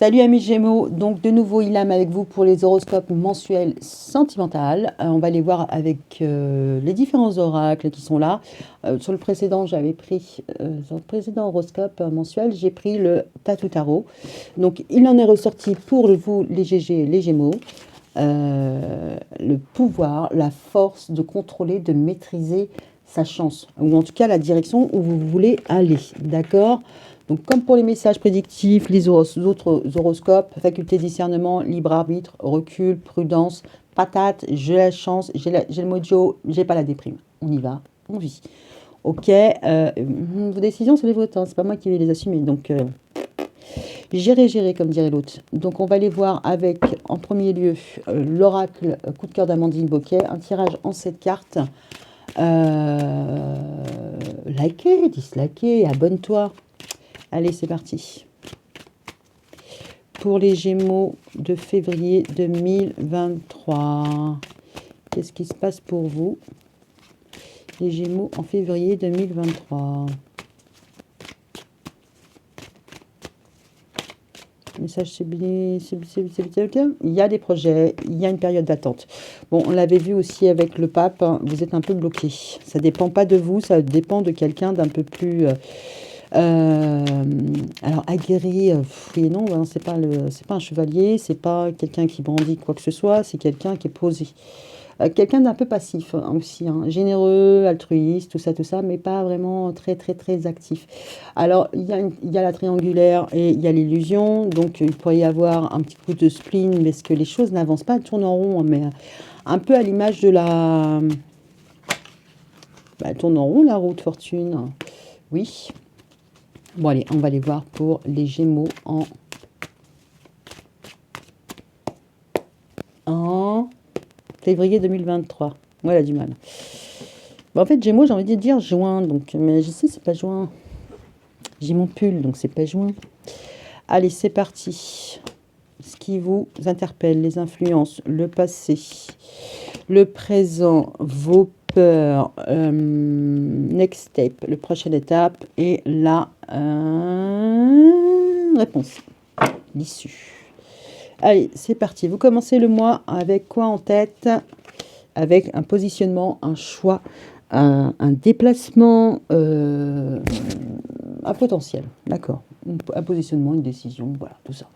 Salut amis Gémeaux, donc de nouveau Ilham avec vous pour les horoscopes mensuels sentimentaux. On va les voir avec les différents oracles qui sont là. Sur le précédent, sur le précédent horoscope mensuel, j'ai pris le Tatou Tarot. Donc il en est ressorti pour vous les GG, les Gémeaux, le pouvoir, la force de contrôler, de maîtriser sa chance, ou en tout cas la direction où vous voulez aller, d'accord? Donc, comme pour les messages prédictifs, les autres horoscopes, faculté de discernement, libre arbitre, recul, prudence, patate, j'ai la chance, j'ai le mojo, j'ai pas la déprime. On y va, on vit. Ok, vos décisions, c'est les vôtres, hein, c'est pas moi qui vais les assumer. Donc, gérer, comme dirait l'autre. Donc, on va les voir avec, en premier lieu, l'oracle coup de cœur d'Amandine Boquet, un tirage en 7 cartes. Likez, dislikez, abonne-toi. Allez, c'est parti. Pour les Gémeaux de février 2023, qu'est-ce qui se passe pour vous, les Gémeaux en février 2023? Message ciblé, il y a des projets, il y a une période d'attente. Bon, on l'avait vu aussi avec le pape, hein, vous êtes un peu bloqué. Ça ne dépend pas de vous, ça dépend de quelqu'un d'un peu plus... alors aguerri, oui et non, hein, c'est pas un chevalier, c'est pas quelqu'un qui brandit quoi que ce soit, c'est quelqu'un qui est posé. Quelqu'un d'un peu passif hein, aussi, hein, généreux, altruiste, tout ça, mais pas vraiment très actif. Alors il y a la triangulaire et il y a l'illusion, donc il pourrait y avoir un petit coup de spleen, mais est-ce que les choses n'avancent pas, elles tournent en rond, hein, mais un peu à l'image de la... elle tourne en rond la roue de fortune, oui. Bon allez, on va les voir pour les Gémeaux en février 2023. Ouais, elle a du mal. Bon, en fait, Gémeaux, j'ai envie de dire juin, donc, mais je sais, c'est pas juin. J'ai mon pull, donc c'est pas juin. Allez, c'est parti. Ce qui vous interpelle, les influences, le passé, le présent, vos peurs, next step, la prochaine étape et la réponse, l'issue. Allez, c'est parti. Vous commencez le mois avec quoi en tête? Avec un positionnement, un choix, un déplacement, un potentiel. D'accord. Un positionnement, une décision, voilà, tout ça.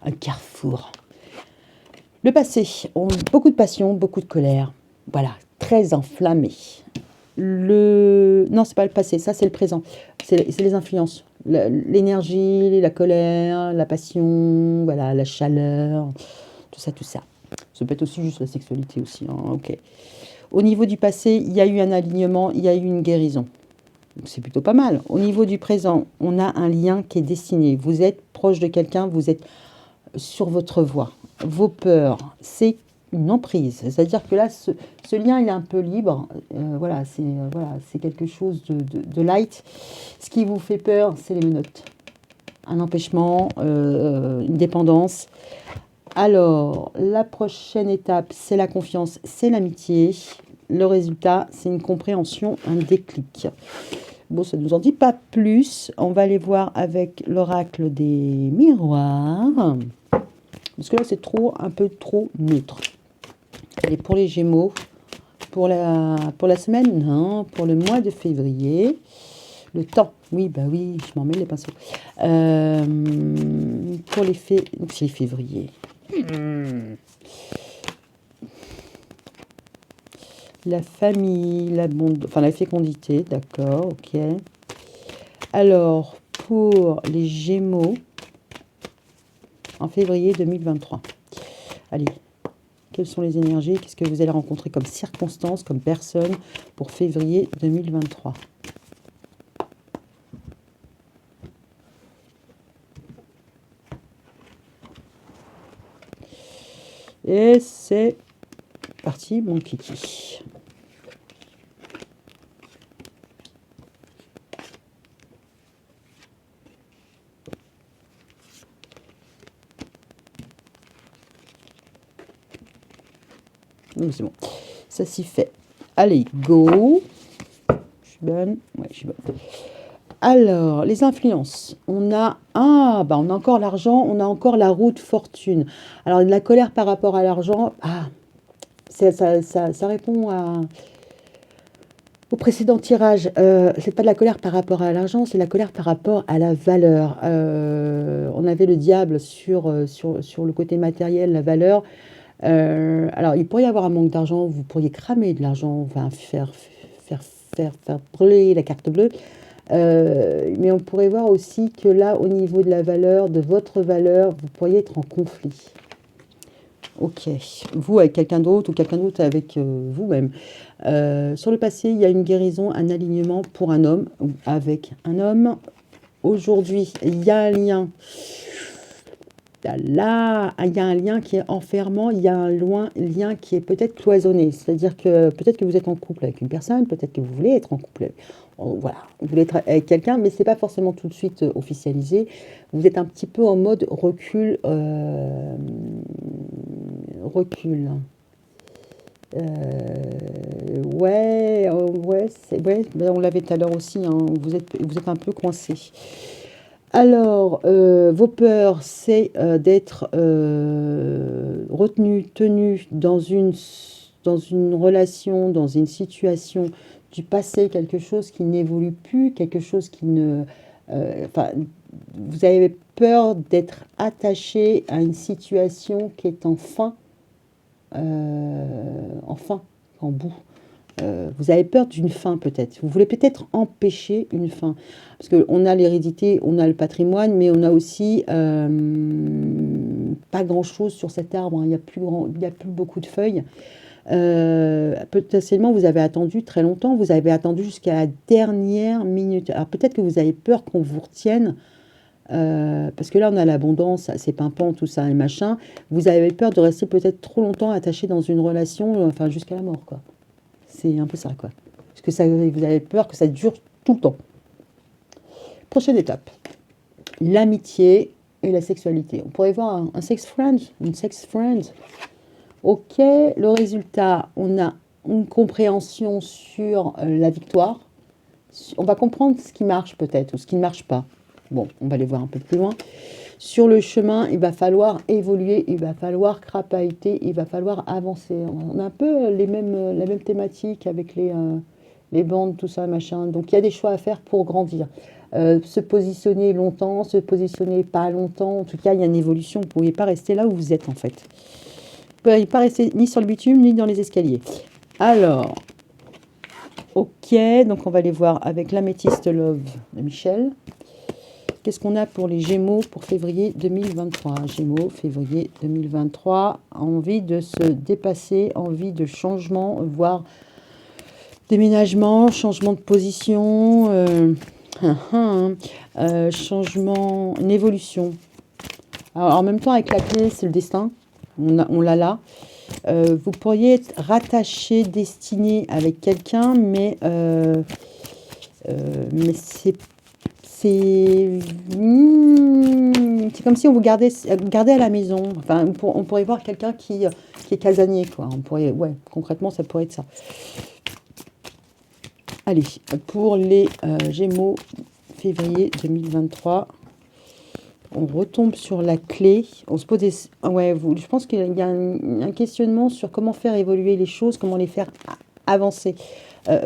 Un carrefour. Le passé, beaucoup de passion, beaucoup de colère. Voilà, très enflammé. Non, c'est pas le passé, ça c'est le présent. C'est les influences. L'énergie, la colère, la passion, voilà, la chaleur, tout ça, tout ça. Ça peut être aussi juste la sexualité aussi, hein, ok. Au niveau du passé, il y a eu un alignement, il y a eu une guérison. C'est plutôt pas mal. Au niveau du présent, on a un lien qui est dessiné. Vous êtes proche de quelqu'un, vous êtes sur votre voie. Vos peurs, c'est une emprise. C'est-à-dire que là, ce lien, il est un peu libre. Voilà, c'est quelque chose de light. Ce qui vous fait peur, c'est les menottes. Un empêchement, une dépendance. Alors, la prochaine étape, c'est la confiance, c'est l'amitié. Le résultat, c'est une compréhension, un déclic. Bon, ça ne nous en dit pas plus. On va aller voir avec l'oracle des miroirs. Parce que là, c'est un peu trop neutre. Allez, pour les Gémeaux, pour la semaine, non, pour le mois de février. Le temps, oui, je m'en mets les pinceaux. Pour c'est les février. La famille, la fécondité, d'accord, ok. Alors, pour les Gémeaux, en février 2023. Allez, quelles sont les énergies? Qu'est-ce que vous allez rencontrer comme circonstances, comme personne pour février 2023? Et c'est parti, mon kiki. C'est bon, ça s'y fait. Allez, go. Je suis bonne. Ouais, je suis bonne. Alors, les influences. On a, on a encore l'argent, on a encore la roue de fortune. Alors, de la colère par rapport à l'argent, ça répond au précédent tirage. C'est pas de la colère par rapport à l'argent, c'est la colère par rapport à la valeur. On avait le diable sur le côté matériel, la valeur. Alors, il pourrait y avoir un manque d'argent, vous pourriez cramer de l'argent, enfin, faire brûler la carte bleue. Mais on pourrait voir aussi que là, au niveau de la valeur, de votre valeur, vous pourriez être en conflit. Ok, vous avec quelqu'un d'autre ou quelqu'un d'autre avec vous-même. Sur le passé, il y a une guérison, un alignement pour un homme ou avec un homme. Aujourd'hui, il y a un lien. Là, il y a un lien qui est enfermant, il y a un lien qui est peut-être cloisonné. C'est-à-dire que peut-être que vous êtes en couple avec une personne, peut-être que vous voulez être en couple. Voilà, vous voulez être avec quelqu'un, mais ce n'est pas forcément tout de suite officialisé. Vous êtes un petit peu en mode recul. Recul. Ouais, ben, on l'avait tout à l'heure aussi, hein, vous êtes un peu coincé. Alors, vos peurs, c'est d'être retenu, tenu dans une relation, dans une situation du passé, quelque chose qui n'évolue plus, quelque chose qui ne... Enfin, vous avez peur d'être attaché à une situation qui est en fin, en bout. Vous avez peur d'une fin peut-être. Vous voulez peut-être empêcher une fin. Parce qu'on a l'hérédité, on a le patrimoine, mais on a aussi pas grand-chose sur cet arbre. Hein. Il n'y a plus beaucoup de feuilles. Potentiellement, vous avez attendu très longtemps. Vous avez attendu jusqu'à la dernière minute. Alors peut-être que vous avez peur qu'on vous retienne. Parce que là, on a l'abondance, c'est pimpant, tout ça et machin. Vous avez peur de rester peut-être trop longtemps attaché dans une relation, enfin jusqu'à la mort, quoi. C'est un peu ça, quoi. Parce que vous avez peur que ça dure tout le temps. Prochaine étape. L'amitié et la sexualité. On pourrait voir un sex friend, une sex friend. Ok, le résultat, on a une compréhension sur la victoire. On va comprendre ce qui marche peut-être ou ce qui ne marche pas. Bon, on va aller voir un peu plus loin. Sur le chemin, il va falloir évoluer, il va falloir crapahuter, il va falloir avancer. On a un peu la même thématique avec les bandes, tout ça, machin. Donc, il y a des choix à faire pour grandir. Se positionner longtemps, se positionner pas longtemps. En tout cas, il y a une évolution. Vous ne pouvez pas rester là où vous êtes, en fait. Vous ne pouvez pas rester ni sur le bitume, ni dans les escaliers. Alors, ok, donc on va aller voir avec l'améthyste love de Michel. Qu'est-ce qu'on a pour les Gémeaux pour février 2023? Gémeaux, février 2023, envie de se dépasser, envie de changement, voire déménagement, changement de position, changement, une évolution. Alors, en même temps, avec la clé, c'est le destin, on l'a là. Vous pourriez être rattaché, destiné avec quelqu'un, mais c'est comme si on vous gardait à la maison. Enfin, on pourrait voir quelqu'un qui est casanier, quoi. On pourrait, ouais, concrètement, ça pourrait être ça. Allez, pour les Gémeaux, février 2023, on retombe sur la clé. On se pose des... Ouais, je pense qu'il y a un questionnement sur comment faire évoluer les choses, comment les faire avancer.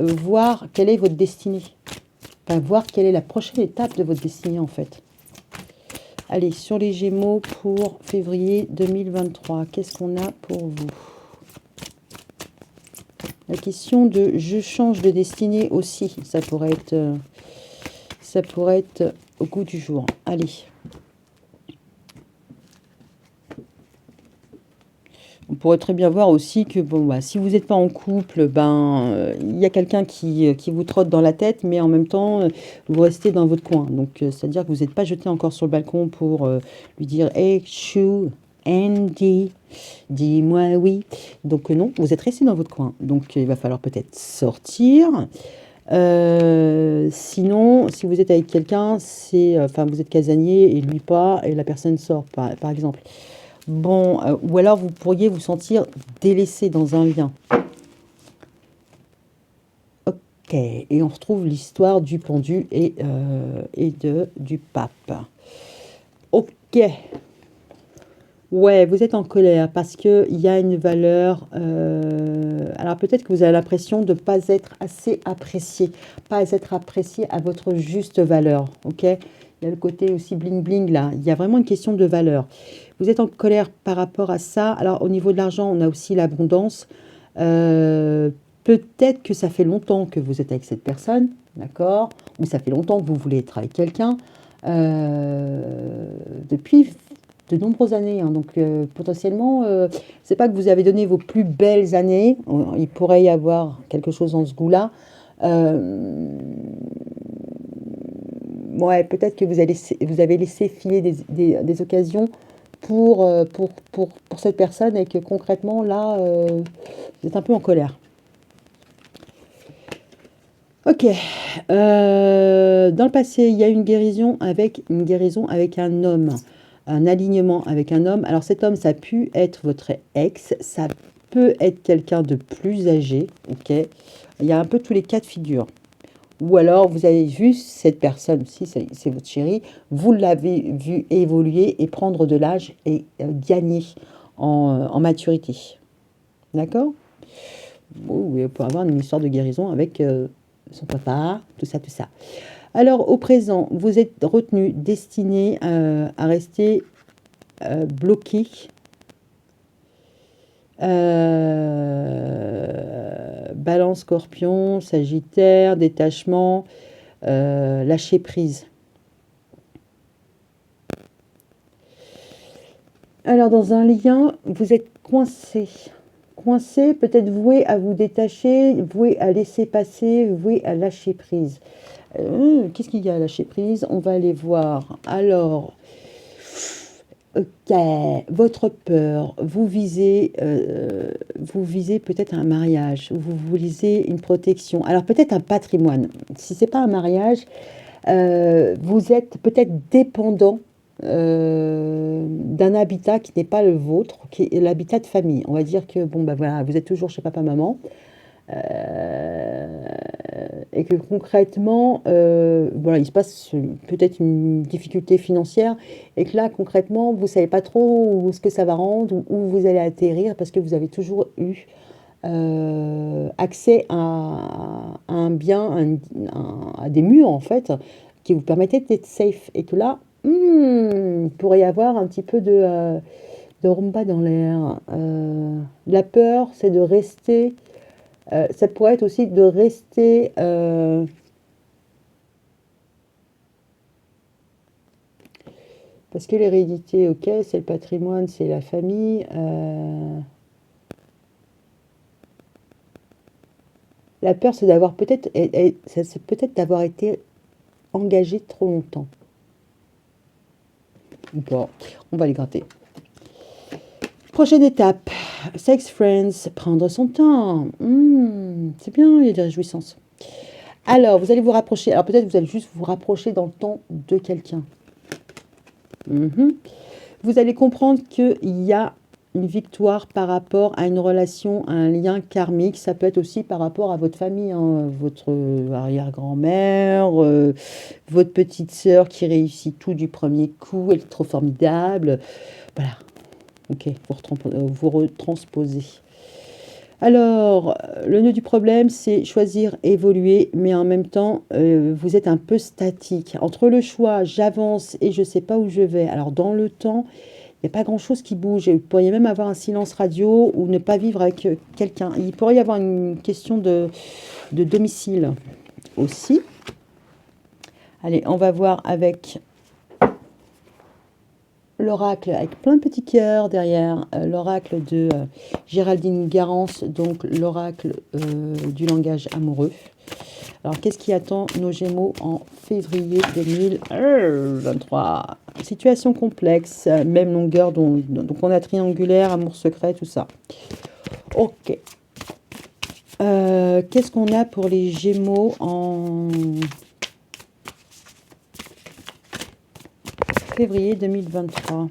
Voir quelle est votre destinée. Enfin, voir quelle est la prochaine étape de votre destinée, en fait. Allez, sur les Gémeaux pour février 2023, qu'est-ce qu'on a pour vous? La question de « je change de destinée » aussi, ça pourrait être au goût du jour. Allez. On pourrait très bien voir aussi que bon, bah, si vous n'êtes pas en couple, il y a quelqu'un qui vous trotte dans la tête, mais en même temps, vous restez dans votre coin. Donc, c'est-à-dire que vous n'êtes pas jeté encore sur le balcon pour lui dire « Hey, chou, Andy, dis-moi oui ». Donc, non, vous êtes resté dans votre coin. Donc, il va falloir peut-être sortir. Sinon, si vous êtes avec quelqu'un, vous êtes casanier et lui pas, et la personne sort, par exemple. Bon, ou alors vous pourriez vous sentir délaissé dans un lien. Ok, et on retrouve l'histoire du pendu et du pape. Ok. Ouais, vous êtes en colère parce qu'il y a une valeur. Alors peut-être que vous avez l'impression de ne pas être assez apprécié, pas être apprécié à votre juste valeur. Ok. Il y a le côté aussi bling bling là. Il y a vraiment une question de valeur. Vous êtes en colère par rapport à ça. Alors au niveau de l'argent, on a aussi l'abondance. Peut-être que ça fait longtemps que vous êtes avec cette personne, d'accord? Ou ça fait longtemps que vous voulez être avec quelqu'un. Depuis de nombreuses années, hein. Donc potentiellement, c'est pas que vous avez donné vos plus belles années. Il pourrait y avoir quelque chose dans ce goût-là. Ouais, peut-être que vous avez laissé filer des occasions pour cette personne et que concrètement, là, vous êtes un peu en colère. Ok. Dans le passé, il y a une guérison avec un homme, un alignement avec un homme. Alors cet homme, ça a pu être votre ex, ça peut être quelqu'un de plus âgé. Ok. Il y a un peu tous les cas de figure. Ou alors vous avez vu cette personne, si c'est votre chéri, vous l'avez vu évoluer et prendre de l'âge et gagner en maturité. D'accord? Oui, on peut avoir une histoire de guérison avec son papa, tout ça, tout ça. Alors, au présent, vous êtes retenu, destiné à rester bloqué. Balance, Scorpion, Sagittaire, détachement, lâcher prise. Alors, dans un lien, vous êtes coincé. Coincé, peut-être voué à vous détacher, voué à laisser passer, voué à lâcher prise. Qu'est-ce qu'il y a à lâcher prise? On va aller voir. Alors, ok, votre peur, vous visez peut-être un mariage, vous visez une protection. Alors peut-être un patrimoine. Si c'est pas un mariage, vous êtes peut-être dépendant d'un habitat qui n'est pas le vôtre, qui est l'habitat de famille. On va dire que bon bah voilà, vous êtes toujours chez papa maman. Et que concrètement, voilà, il se passe peut-être une difficulté financière et que là, concrètement, vous ne savez pas trop où ce que ça va rendre, où vous allez atterrir parce que vous avez toujours eu accès à un bien, à des murs en fait, qui vous permettaient d'être safe. Et que là, il pourrait y avoir un petit peu de rumba dans l'air. La peur, c'est de rester. Ça pourrait être aussi de rester parce que l'hérédité, ok, c'est le patrimoine, c'est la famille. La peur, c'est d'avoir c'est peut-être d'avoir été engagé trop longtemps. Bon, on va les gratter. Prochaine étape, sex friends, prendre son temps. C'est bien, il y a des réjouissances. Alors, vous allez vous rapprocher. Alors, peut-être vous allez juste vous rapprocher dans le temps de quelqu'un. Vous allez comprendre qu'il y a une victoire par rapport à une relation, à un lien karmique. Ça peut être aussi par rapport à votre famille, hein, votre arrière-grand-mère, votre petite sœur qui réussit tout du premier coup, elle est trop formidable. Voilà. Ok, vous retransposez. Alors, le nœud du problème, c'est choisir, évoluer, mais en même temps, vous êtes un peu statique. Entre le choix, j'avance et je ne sais pas où je vais. Alors, dans le temps, il n'y a pas grand-chose qui bouge. Vous pourriez même avoir un silence radio ou ne pas vivre avec quelqu'un. Il pourrait y avoir une question de domicile aussi. Allez, on va voir avec l'oracle avec plein de petits cœurs derrière, l'oracle de Géraldine Garance, donc l'oracle du langage amoureux. Alors, qu'est-ce qui attend nos Gémeaux en février 2023? Situation complexe, même longueur, donc on a triangulaire, amour secret, tout ça. Ok. Qu'est-ce qu'on a pour les Gémeaux en février 2023?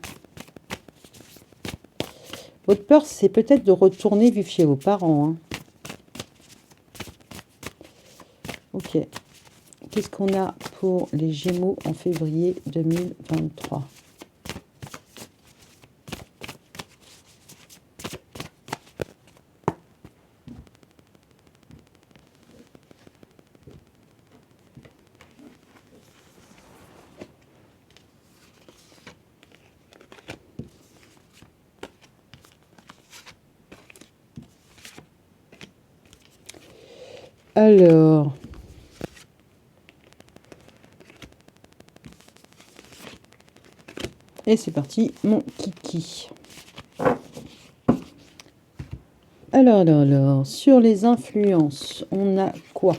Votre peur, c'est peut-être de retourner vivre chez vos parents. Hein. Ok. Qu'est-ce qu'on a pour les Gémeaux en février 2023? Alors, et c'est parti, mon kiki. Alors, sur les influences, on a quoi?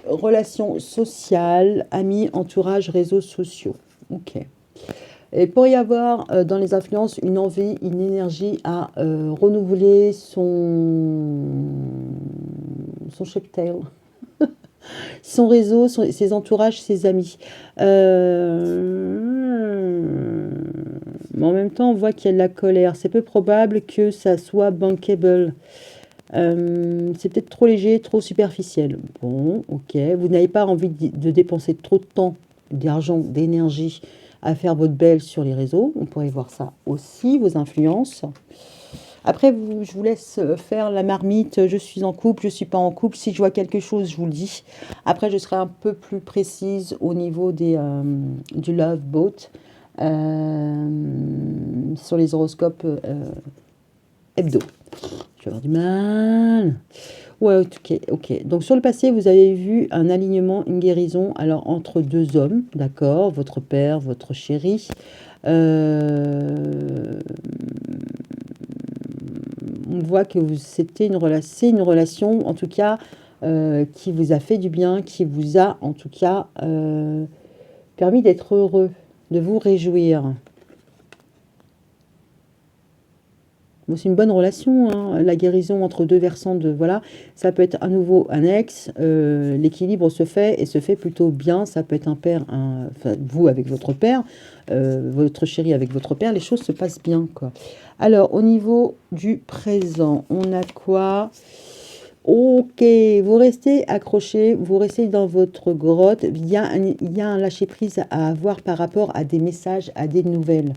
Relations sociales, amis, entourage, réseaux sociaux. Ok. Et pour y avoir dans les influences une envie, une énergie à renouveler son cheptel, son réseau, ses entourages, ses amis. Mais en même temps, on voit qu'il y a de la colère. C'est peu probable que ça soit bankable. C'est peut-être trop léger, trop superficiel. Bon, ok. Vous n'avez pas envie de dépenser trop de temps, d'argent, d'énergie à faire votre belle sur les réseaux. On pourrait voir ça aussi, vos influences. Après, je vous laisse faire la marmite. Je suis en couple, je ne suis pas en couple. Si je vois quelque chose, je vous le dis. Après, je serai un peu plus précise au niveau du Love Boat sur les horoscopes hebdo. Je vais avoir du mal. Ouais, ok. Donc sur le passé, vous avez vu un alignement, une guérison, alors entre deux hommes, d'accord, votre père, votre chéri. On voit que c'était une relation, en tout cas, qui vous a fait du bien, qui vous a, en tout cas, permis d'être heureux, de vous réjouir. Bon, c'est une bonne relation, hein, la guérison entre deux versants de voilà, ça peut être à nouveau un ex, l'équilibre se fait et se fait plutôt bien. Ça peut être un père, enfin, vous avec votre père, votre chéri avec votre père, les choses se passent bien, quoi. Alors, au niveau du présent, on a quoi? Ok, vous restez accroché, vous restez dans votre grotte. Il y a un lâcher-prise à avoir par rapport à des messages, à des nouvelles.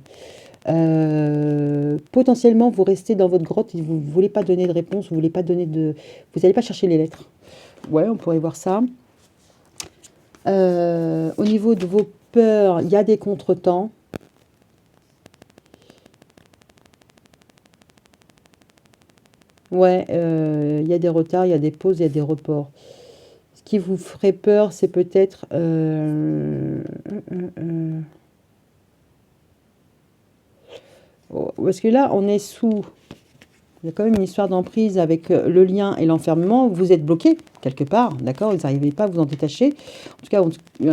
Potentiellement, vous restez dans votre grotte et vous ne voulez pas donner de réponse, vous voulez pas donner de... Vous n'allez pas chercher les lettres. Ouais, on pourrait voir ça. Au niveau de vos peurs, il y a des contretemps. Ouais, il y a des retards, il y a des pauses, il y a des reports. Ce qui vous ferait peur, c'est peut-être... parce que là, on est sous... Il y a quand même une histoire d'emprise avec le lien et l'enfermement. Vous êtes bloqué quelque part, d'accord? Vous n'arrivez pas à vous en détacher. En tout cas,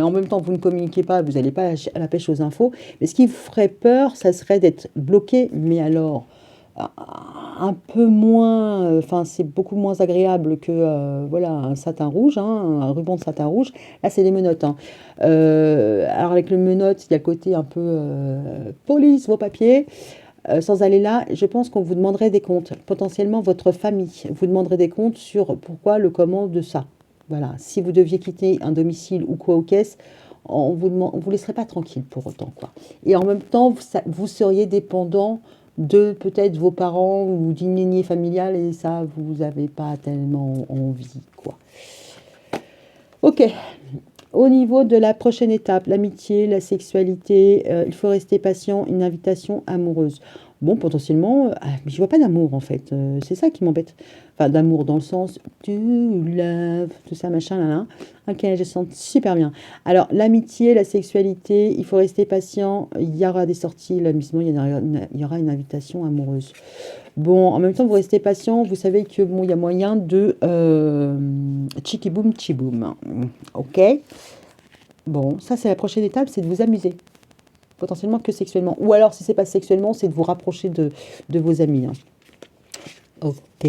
en même temps, vous ne communiquez pas, vous n'allez pas à la pêche aux infos. Mais ce qui vous ferait peur, ça serait d'être bloqué. Mais alors, un peu moins... Enfin, c'est beaucoup moins agréable que voilà, un satin rouge, hein, un ruban de satin rouge. Là, c'est des menottes, hein. Alors, avec le menottes, il y a le côté un peu police, vos papiers. Sans aller là, je pense qu'on vous demanderait des comptes. Potentiellement, votre famille vous demanderait des comptes sur pourquoi, le comment de ça. Voilà. Si vous deviez quitter un domicile ou quoi aux caisses, on vous laisserait pas tranquille pour autant, quoi. Et en même temps, vous seriez dépendant de peut-être vos parents ou d'une lignée familiale et ça, vous n'avez pas tellement envie, quoi. Ok. Au niveau de la prochaine étape, l'amitié, la sexualité, il faut rester patient, une invitation amoureuse. Bon, potentiellement, mais je vois pas d'amour en fait. C'est ça qui m'embête. Enfin, d'amour dans le sens to love, tout ça, machin, là, là. Ok, je sens super bien. Alors, l'amitié, la sexualité, il faut rester patient. Il y aura des sorties, l'amusement, il y aura une invitation amoureuse. Bon, en même temps, vous restez patient. Vous savez que bon, il y a moyen de chiki boom, chi boom. Ok. Bon, ça c'est la prochaine étape, c'est de vous amuser. Potentiellement que sexuellement. Ou alors, si c'est pas sexuellement, c'est de vous rapprocher de vos amis, hein. Ok.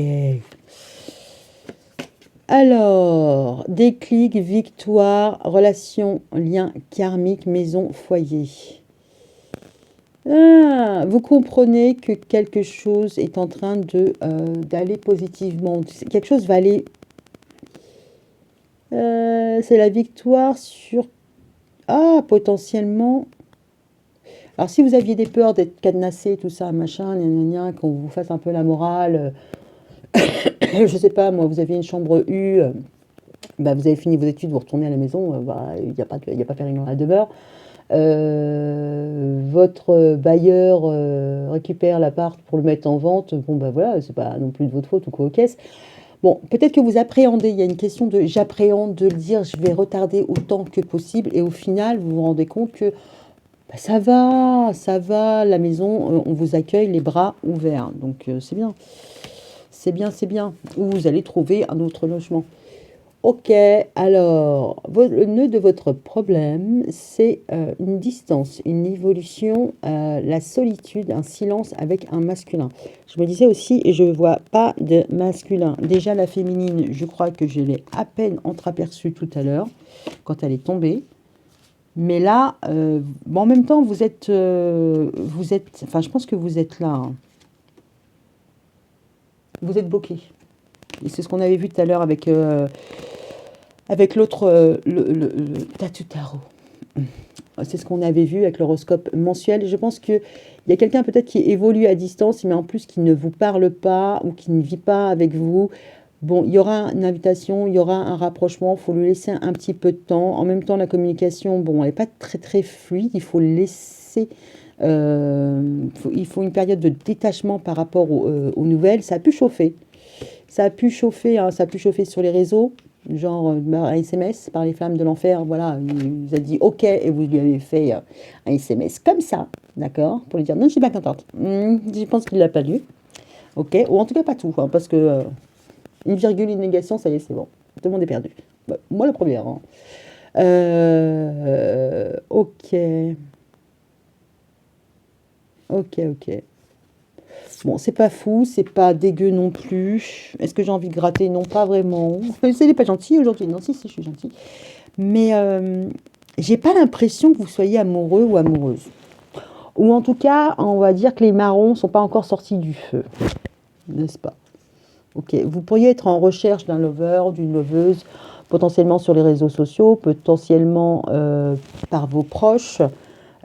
Alors, déclic, victoire, relation, lien karmique, maison, foyer. Ah, vous comprenez que quelque chose est en train d'aller positivement. Quelque chose va aller... C'est la victoire sur... Ah, potentiellement... Alors, si vous aviez des peurs d'être cadenassé, tout ça, machin, gna gna gna, qu'on vous fasse un peu la morale, je sais pas, moi, vous aviez une chambre U, bah, vous avez fini vos études, vous retournez à la maison, bah, il y a pas péril dans la demeure. Votre bailleur récupère l'appart pour le mettre en vente, bon, bah voilà, c'est pas non plus de votre faute ou quoi aux caisses. Bon, peut-être que vous appréhendez, il y a une question de j'appréhende de le dire, je vais retarder autant que possible, et au final, vous vous rendez compte que bah, ça va, la maison, on vous accueille les bras ouverts, donc c'est bien, c'est bien, c'est bien. Ou vous allez trouver un autre logement. Ok, alors, le nœud de votre problème, c'est une distance, une évolution, la solitude, un silence avec un masculin. Je me disais aussi, et je ne vois pas de masculin. Déjà, la féminine, je crois que je l'ai à peine entreaperçue tout à l'heure, quand elle est tombée. Mais là, bon, en même temps, enfin, je pense que vous êtes là, hein. Vous êtes bloqué. Et c'est ce qu'on avait vu tout à l'heure avec l'autre, le Tatu Tarot. C'est ce qu'on avait vu avec l'horoscope mensuel. Je pense qu'il y a quelqu'un peut-être qui évolue à distance, mais en plus qui ne vous parle pas ou qui ne vit pas avec vous. Bon, il y aura une invitation, il y aura un rapprochement, il faut lui laisser un petit peu de temps. En même temps, la communication, bon, elle n'est pas très très fluide, il faut laisser... il faut une période de détachement par rapport aux nouvelles. Ça a pu chauffer. Ça a pu chauffer, hein, ça a pu chauffer sur les réseaux, genre un SMS par les flammes de l'enfer. Voilà, il vous a dit OK et vous lui avez fait un SMS comme ça, d'accord, pour lui dire non, je suis pas contente. Je pense qu'il l'a pas lu. OK, ou en tout cas pas tout, hein, parce que une virgule, une négation, ça y est, c'est bon. Tout le monde est perdu. Bah, moi, la première, hein. OK. OK, OK. Bon, c'est pas fou, c'est pas dégueu non plus. Est-ce que j'ai envie de gratter? Non, pas vraiment. C'est n'est pas gentil aujourd'hui. Non, si, si, je suis gentille. Mais j'ai pas l'impression que vous soyez amoureux ou amoureuse. Ou en tout cas, on va dire que les marrons sont pas encore sortis du feu, n'est-ce pas? Ok, vous pourriez être en recherche d'un lover, d'une loveuse, potentiellement sur les réseaux sociaux, potentiellement par vos proches.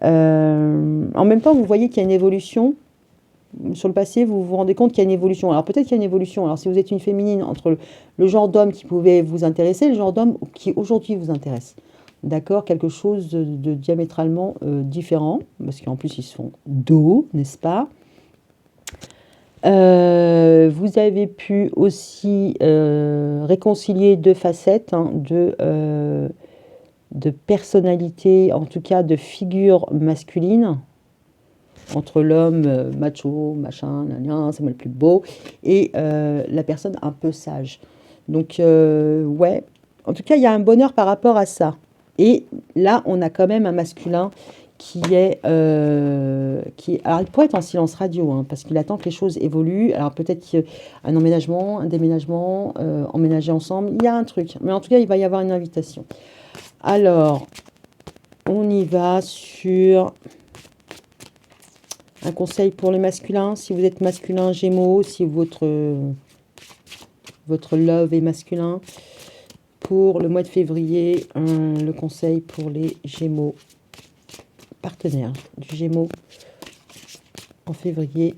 En même temps, vous voyez qu'il y a une évolution. Sur le passé, vous vous rendez compte qu'il y a une évolution. Alors peut-être qu'il y a une évolution. Alors si vous êtes une féminine, entre le genre d'homme qui pouvait vous intéresser et le genre d'homme qui aujourd'hui vous intéresse. D'accord? Quelque chose de diamétralement différent, parce qu'en plus ils sont d'eau, n'est-ce pas? Vous avez pu aussi réconcilier deux facettes, hein, de personnalité, en tout cas de figure masculine, entre l'homme macho, machin, c'est moi le plus beau, et la personne un peu sage. Donc, ouais, en tout cas, il y a un bonheur par rapport à ça. Et là, on a quand même un masculin alors, il pourrait être en silence radio, hein, parce qu'il attend que les choses évoluent. Alors, peut-être un emménagement, un déménagement, emménager ensemble, il y a un truc. Mais en tout cas, il va y avoir une invitation. Alors, on y va sur... Un conseil pour le masculin, si vous êtes masculin Gémeaux, si votre love est masculin. Pour le mois de février, le conseil pour les Gémeaux, partenaires du Gémeaux en février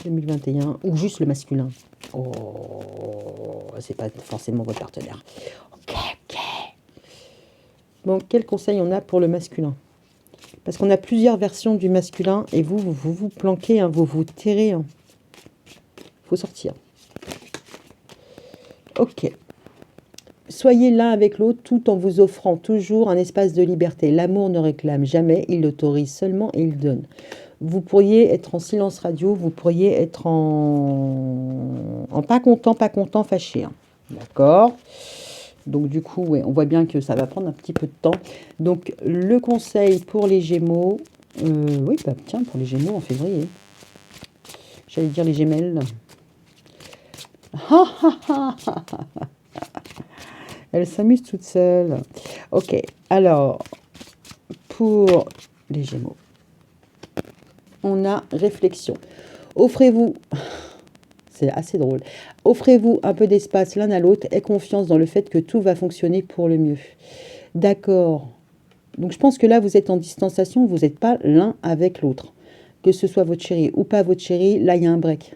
2021, ou juste le masculin. Oh, c'est pas forcément votre partenaire. Ok, ok. Bon, quel conseil on a pour le masculin? Parce qu'on a plusieurs versions du masculin et vous planquez, hein, vous vous terrez. Hein. Faut sortir. Ok. Soyez l'un avec l'autre tout en vous offrant toujours un espace de liberté. L'amour ne réclame jamais, il l'autorise seulement et il donne. Vous pourriez être en silence radio, vous pourriez être en pas content, fâché. Hein. D'accord? Donc du coup, ouais, on voit bien que ça va prendre un petit peu de temps. Donc le conseil pour les Gémeaux, oui, bah tiens, pour les Gémeaux en février. J'allais dire les Gémelles. Elle s'amuse toute seule. Ok, alors, pour les Gémeaux, on a réflexion. Offrez-vous, C'est assez drôle. Offrez-vous un peu d'espace l'un à l'autre et confiance dans le fait que tout va fonctionner pour le mieux. D'accord. Donc je pense que là, vous êtes en distanciation, vous n'êtes pas l'un avec l'autre. Que ce soit votre chéri ou pas votre chéri, là, il y a un break.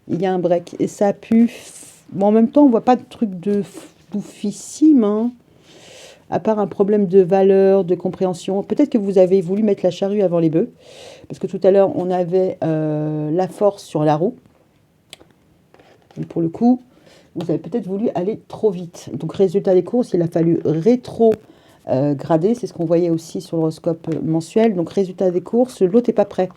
Il y a un break. Et ça pue. Bon, en même temps, on voit pas de truc de foufissime, hein. À part un problème de valeur, de compréhension. Peut-être que vous avez voulu mettre la charrue avant les bœufs. Parce que tout à l'heure, on avait la force sur la roue. Et pour le coup, vous avez peut-être voulu aller trop vite. Donc, résultat des courses, il a fallu rétrograder. C'est ce qu'on voyait aussi sur l'horoscope mensuel. Donc, résultat des courses, l'autre n'est pas prêt.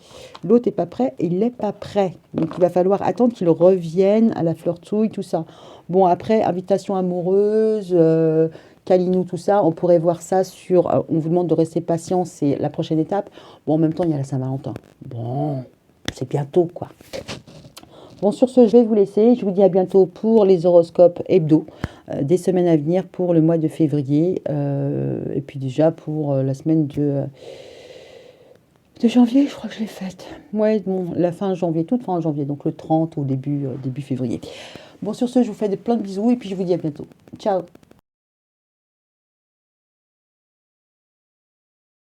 L'autre n'est pas prêt, il n'est pas prêt. Donc, il va falloir attendre qu'il revienne à la flirtouille, tout ça. Bon, après, invitation amoureuse, câlinou, tout ça, on pourrait voir ça sur... on vous demande de rester patient, c'est la prochaine étape. Bon, en même temps, il y a la Saint-Valentin. Bon, c'est bientôt, quoi. Bon, sur ce, je vais vous laisser. Je vous dis à bientôt pour les horoscopes hebdo des semaines à venir pour le mois de février. Et puis déjà pour la semaine de janvier, je crois que je l'ai faite. Ouais, bon, la fin janvier, toute fin janvier, donc le 30 au début février. Bon, sur ce, je vous fais plein de bisous et puis je vous dis à bientôt. Ciao!